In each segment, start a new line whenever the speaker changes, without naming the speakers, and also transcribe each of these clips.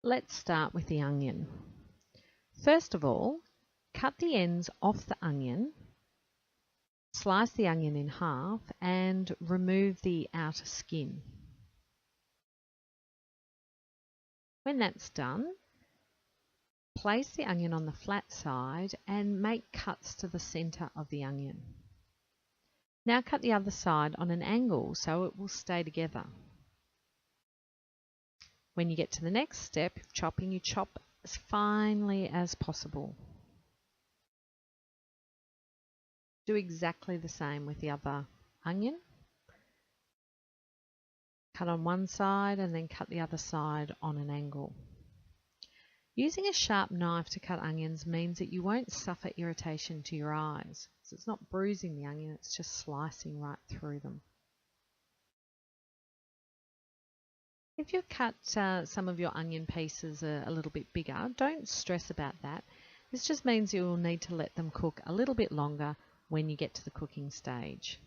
Let's start with the onion. First of all, cut the ends off the onion, slice the onion in half and remove the outer skin. When that's done, place the onion on the flat side and make cuts to the centre of the onion. Now cut the other side on an angle so it will stay together. When you get to the next step of chopping, you chop as finely as possible. Do exactly the same with the other onion. Cut on one side and then cut the other side on an angle. Using a sharp knife to cut onions means that you won't suffer irritation to your eyes. So it's not bruising the onion, it's just slicing right through them. If you cut some of your onion pieces a little bit bigger, don't stress about that. This just means you will need to let them cook a little bit longer when you get to the cooking stage.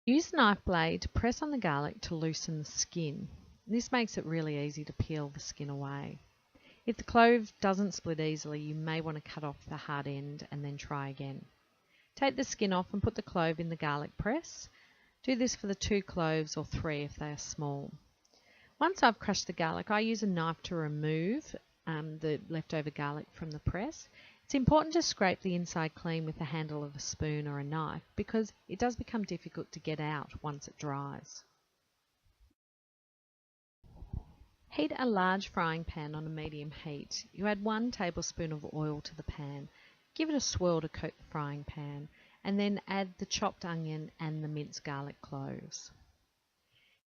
Use a knife blade to press on the garlic to loosen the skin. This makes it really easy to peel the skin away. If the clove doesn't split easily, you may want to cut off the hard end and then try again. Take the skin off and put the clove in the garlic press. Do this for the 2 cloves or 3 if they are small. Once I've crushed the garlic, I use a knife to remove the leftover garlic from the press. It's important to scrape the inside clean with the handle of a spoon or a knife because it does become difficult to get out once it dries. Heat a large frying pan on a medium heat. You add 1 tablespoon of oil to the pan. Give it a swirl to coat the frying pan and then add the chopped onion and the minced garlic cloves.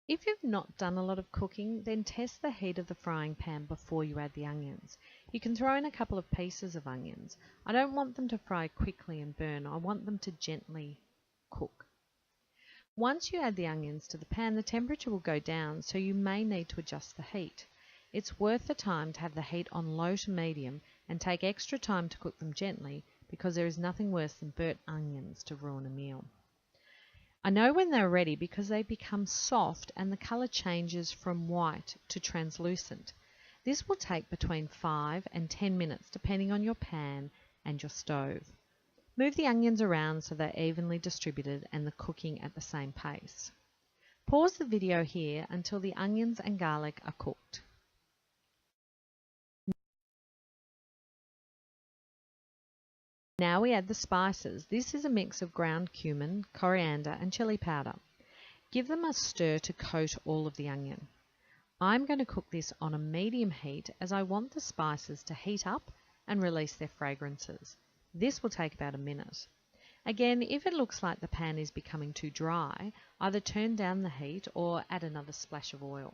If you've not done a lot of cooking, then test the heat of the frying pan before you add the onions. You can throw in a couple of pieces of onions. I don't want them to fry quickly and burn. I want them to gently cook. Once you add the onions to the pan, the temperature will go down, so you may need to adjust the heat. It's worth the time to have the heat on low to medium and take extra time to cook them gently because there is nothing worse than burnt onions to ruin a meal. I know when they're ready because they become soft and the colour changes from white to translucent. This will take between 5 and 10 minutes depending on your pan and your stove. Move the onions around so they're evenly distributed and the cooking at the same pace. Pause the video here until the onions and garlic are cooked. Now we add the spices. This is a mix of ground cumin, coriander and chili powder. Give them a stir to coat all of the onion. I'm going to cook this on a medium heat as I want the spices to heat up and release their fragrances. This will take about a minute. Again, if it looks like the pan is becoming too dry, either turn down the heat or add another splash of oil.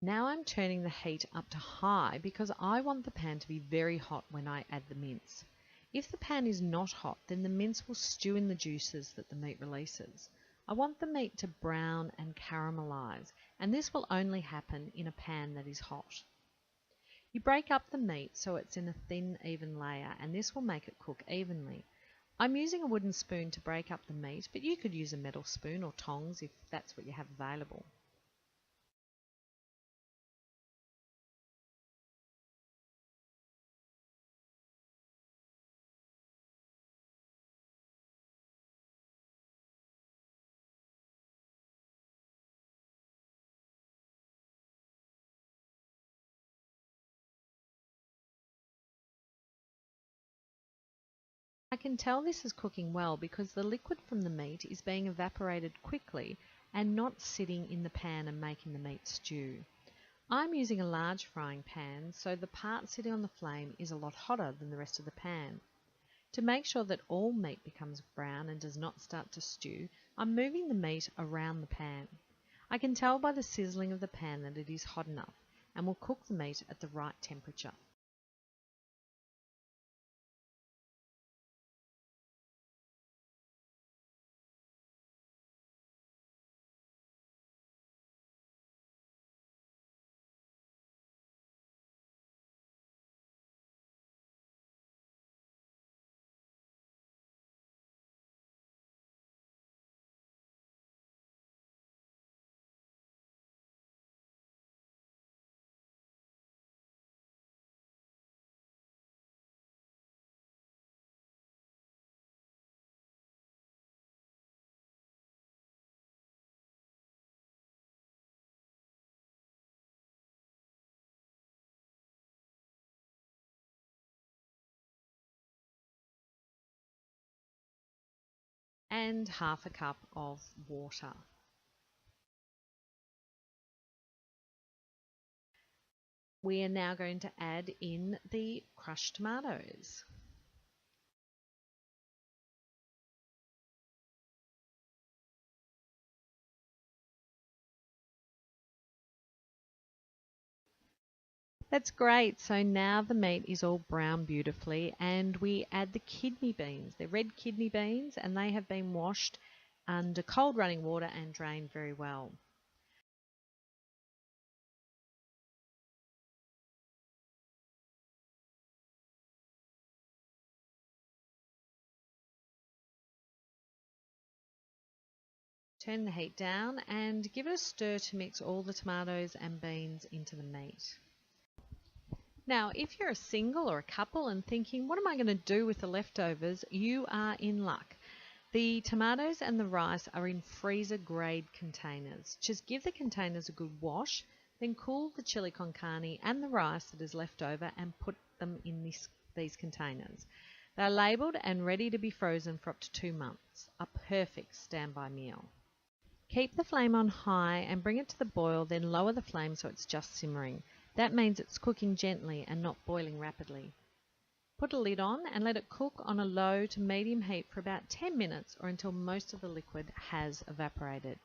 Now I'm turning the heat up to high because I want the pan to be very hot when I add the mince. If the pan is not hot, then the mince will stew in the juices that the meat releases. I want the meat to brown and caramelize, and this will only happen in a pan that is hot. You break up the meat so it's in a thin, even layer, and this will make it cook evenly. I'm using a wooden spoon to break up the meat, but you could use a metal spoon or tongs if that's what you have available. I can tell this is cooking well because the liquid from the meat is being evaporated quickly and not sitting in the pan and making the meat stew. I'm using a large frying pan, so the part sitting on the flame is a lot hotter than the rest of the pan. To make sure that all meat becomes brown and does not start to stew, I'm moving the meat around the pan. I can tell by the sizzling of the pan that it is hot enough and will cook the meat at the right temperature. and half a cup of water. We are now going to add in the crushed tomatoes. That's great. So now the meat is all brown beautifully, and we add the kidney beans. They're red kidney beans, and they have been washed under cold running water and drained very well. Turn the heat down and give it a stir to mix all the tomatoes and beans into the meat. Now, if you're a single or a couple and thinking, what am I going to do with the leftovers? You are in luck. The tomatoes and the rice are in freezer grade containers. Just give the containers a good wash, then cool the chili con carne and the rice that is left over and put them in these containers. They're labelled and ready to be frozen for up to 2 months. A perfect standby meal. Keep the flame on high and bring it to the boil, then lower the flame so it's just simmering. That means it's cooking gently and not boiling rapidly. Put a lid on and let it cook on a low to medium heat for about 10 minutes or until most of the liquid has evaporated.